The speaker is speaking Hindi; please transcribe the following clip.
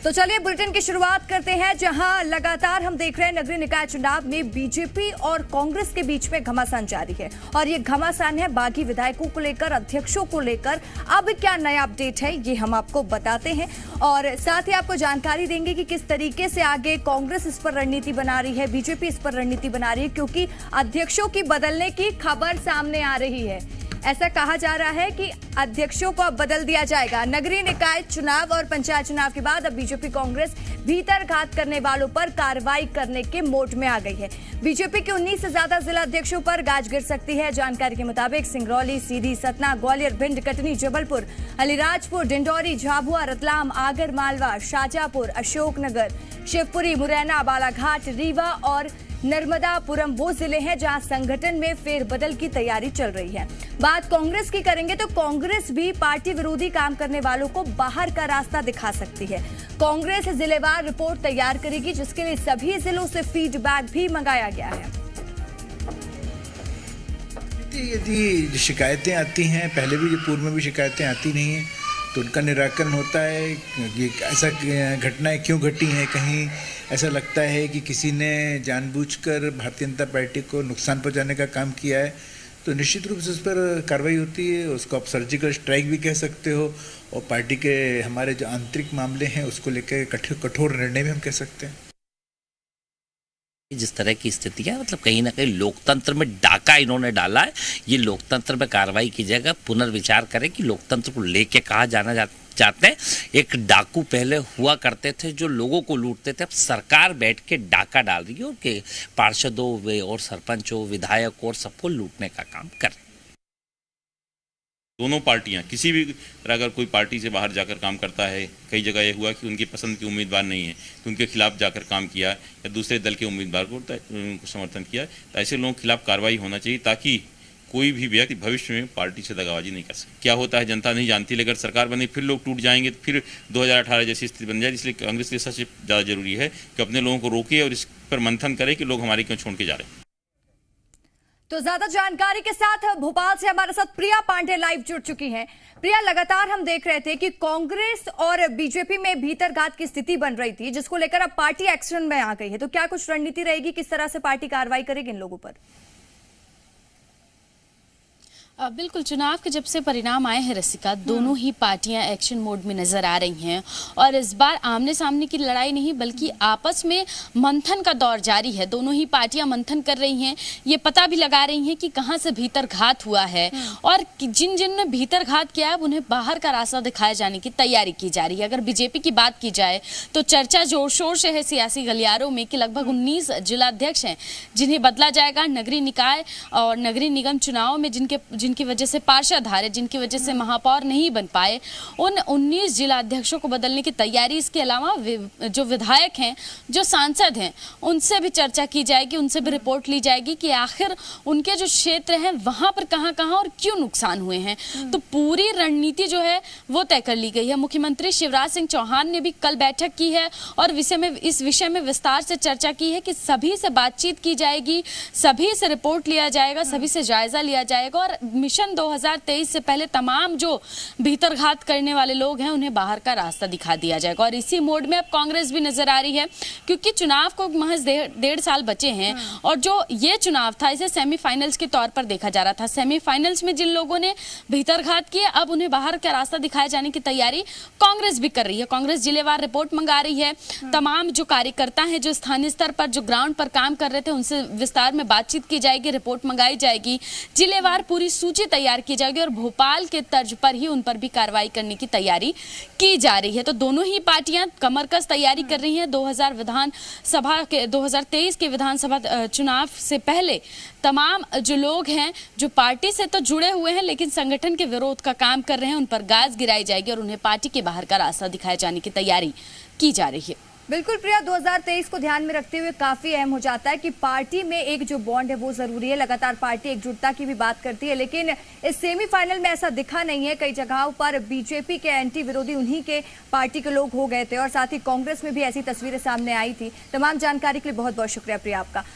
तो चलिए बुलेटिन की शुरुआत करते हैं, जहां लगातार हम देख रहे हैं नगरीय निकाय चुनाव में बीजेपी और कांग्रेस के बीच में घमासान जारी है और ये घमासान है बागी विधायकों को लेकर, अध्यक्षों को लेकर। अब क्या नया अपडेट है ये हम आपको बताते हैं और साथ ही आपको जानकारी देंगे कि किस तरीके से आगे कांग्रेस इस पर रणनीति बना रही है, बीजेपी इस पर रणनीति बना रही है, क्योंकि अध्यक्षों की बदलने की खबर सामने आ रही है। ऐसा कहा जा रहा है कि अध्यक्षों को अब बदल दिया जाएगा। नगरीय निकाय चुनाव और पंचायत चुनाव के बाद अब बीजेपी कांग्रेस भीतर घात करने वालों पर कार्रवाई करने के मोड में आ गई है। बीजेपी के 19 से ज्यादा जिला अध्यक्षों पर गाज गिर सकती है। जानकारी के मुताबिक सिंगरौली, सीधी, सतना, ग्वालियर, भिंड, कटनी, जबलपुर, अलीराजपुर, डिंडौरी, झाबुआ, रतलाम, आगर मालवा, शाजापुर, अशोकनगर, शिवपुरी, मुरैना, बालाघाट, रीवा और नर्मदापुरम वो जिले हैं जहां संगठन में फेरबदल की तैयारी चल रही है। बात कांग्रेस की करेंगे तो कांग्रेस भी पार्टी विरोधी काम करने वालों को बाहर का रास्ता दिखा सकती है। कांग्रेस जिलेवार रिपोर्ट तैयार करेगी, जिसके लिए सभी जिलों से फीडबैक भी मंगाया गया है। यदि शिकायतें आती हैं, पहले भी पूर्व में भी शिकायतें आती नहीं हैं, तो उनका निराकरण होता है। ये ऐसा घटनाएं क्यों घटी हैं, कहीं ऐसा लगता है कि किसी ने जानबूझकर भारतीय जनता पार्टी को नुकसान पहुंचाने का काम किया है, तो निश्चित रूप से उस पर कार्रवाई होती है। उसको आप सर्जिकल स्ट्राइक भी कह सकते हो और पार्टी के हमारे जो आंतरिक मामले हैं उसको लेकर कठोर निर्णय भी हम कह सकते हैं। जिस तरह की स्थिति है, मतलब कहीं ना कहीं लोकतंत्र में डाका इन्होंने डाला है। ये लोकतंत्र में कार्रवाई की जगह पुनर्विचार करें कि लोकतंत्र को लेके कहाँ जाना चाहते हैं। एक डाकू पहले हुआ करते थे जो लोगों को लूटते थे, अब सरकार बैठ के डाका डाल रही है और के पार्षदों और सरपंचों, विधायकों और सबको लूटने का काम कर रही है। दोनों पार्टियां, किसी भी अगर कोई पार्टी से बाहर जाकर काम करता है, कई जगह ये हुआ कि उनकी पसंद के उम्मीदवार नहीं है तो उनके खिलाफ जाकर काम किया या दूसरे दल के उम्मीदवार को समर्थन किया, तो ऐसे लोगों के खिलाफ कार्रवाई होना चाहिए ताकि कोई भी व्यक्ति भविष्य में पार्टी से दगाबाजी नहीं कर सके। क्या होता है जनता नहीं जानती, लेकिन सरकार बनी फिर लोग टूट जाएंगे तो फिर 2018 जैसी स्थिति बन जाए। इसलिए कांग्रेस के लिए सबसे ज़्यादा जरूरी है कि अपने लोगों को रोके और इस पर मंथन करे कि लोग हमारे क्यों छोड़ के जा रहे हैं। तो ज्यादा जानकारी के साथ भोपाल से हमारे साथ प्रिया पांडे लाइव जुड़ चुकी हैं। प्रिया, लगातार हम देख रहे थे कि कांग्रेस और बीजेपी में भीतरघात की स्थिति बन रही थी, जिसको लेकर अब पार्टी एक्शन में आ गई है। तो क्या कुछ रणनीति रहेगी, किस तरह से पार्टी कार्रवाई करेगी इन लोगों पर? बिल्कुल, चुनाव के जब से परिणाम आए हैं रसिका, दोनों ही पार्टियां एक्शन मोड में नजर आ रही हैं और इस बार आमने सामने की लड़ाई नहीं बल्कि आपस में मंथन का दौर जारी है। दोनों ही पार्टियां मंथन कर रही हैं, ये पता भी लगा रही हैं कि कहां से भीतर घात हुआ है और जिन जिन ने भीतर घात किया है उन्हें बाहर का रास्ता दिखाए जाने की तैयारी की जा रही है। अगर बीजेपी की बात की जाए तो चर्चा जोर शोर से है सियासी गलियारों में कि लगभग 19 जिलाध्यक्ष हैं जिन्हें बदला जाएगा। नगरीय निकाय और नगरीय निगम चुनाव में जिनकी वजह से पार्षद हारे, जिनकी वजह से महापौर नहीं बन पाए, उन 19 जिला अध्यक्षों को बदलने की तैयारी। इसके अलावा जो विधायक हैं, जो सांसद हैं, उनसे भी चर्चा की जाएगी, उनसे भी रिपोर्ट ली जाएगी कि आखिर उनके जो क्षेत्र हैं वहां पर कहां कहां और क्यों नुकसान हुए हैं। तो पूरी रणनीति जो है वो तय कर ली गई है। मुख्यमंत्री शिवराज सिंह चौहान ने भी कल बैठक की है और इस विषय में विस्तार से चर्चा की है कि सभी से बातचीत की जाएगी, सभी से रिपोर्ट लिया जाएगा, सभी से जायजा लिया जाएगा और मिशन 2023 से पहले तमाम जो भीतरघात करने वाले लोग हैं उन्हें बाहर का रास्ता दिखा दिया जाएगा। और इसी मोड में अब कांग्रेस भी नजर आ रही है, क्योंकि चुनाव को महज 1.5 साल बचे हैं और जो ये चुनाव था इसे सेमीफाइनल्स के तौर पर देखा जा रहा था। सेमीफाइनल्स में जिन लोगों ने भीतरघात किए, अब उन्हें बाहर का रास्ता दिखाए जाने की तैयारी कांग्रेस भी कर रही है। कांग्रेस जिलेवार रिपोर्ट मंगा रही है। तमाम जो कार्यकर्ता हैं, जो स्थानीय स्तर पर, जो ग्राउंड पर काम कर रहे थे, उनसे विस्तार में बातचीत की जाएगी, रिपोर्ट मंगाई जाएगी, जिलेवार पूरी सूची तैयार की जाएगी और भोपाल के तर्ज पर ही उन पर भी कार्रवाई करने की तैयारी की जा रही है। तो दोनों ही पार्टियां कमरकस तैयारी कर रही हैं। 2023 के विधानसभा चुनाव से पहले तमाम जो लोग हैं, जो पार्टी से तो जुड़े हुए हैं लेकिन संगठन के विरोध का काम कर रहे हैं, उन पर गाज गिराई जाएगी और उन्हें पार्टी के बाहर का रास्ता दिखाए जाने की तैयारी की जा रही है। बिल्कुल प्रिया, 2023 को ध्यान में रखते हुए काफी अहम हो जाता है कि पार्टी में एक जो बॉन्ड है वो जरूरी है। लगातार पार्टी एकजुटता की भी बात करती है, लेकिन इस सेमीफाइनल में ऐसा दिखा नहीं है। कई जगहों पर बीजेपी के एंटी विरोधी उन्हीं के पार्टी के लोग हो गए थे और साथ ही कांग्रेस में भी ऐसी तस्वीरें सामने आई थी। तमाम जानकारी के लिए बहुत बहुत शुक्रिया प्रिया आपका। तो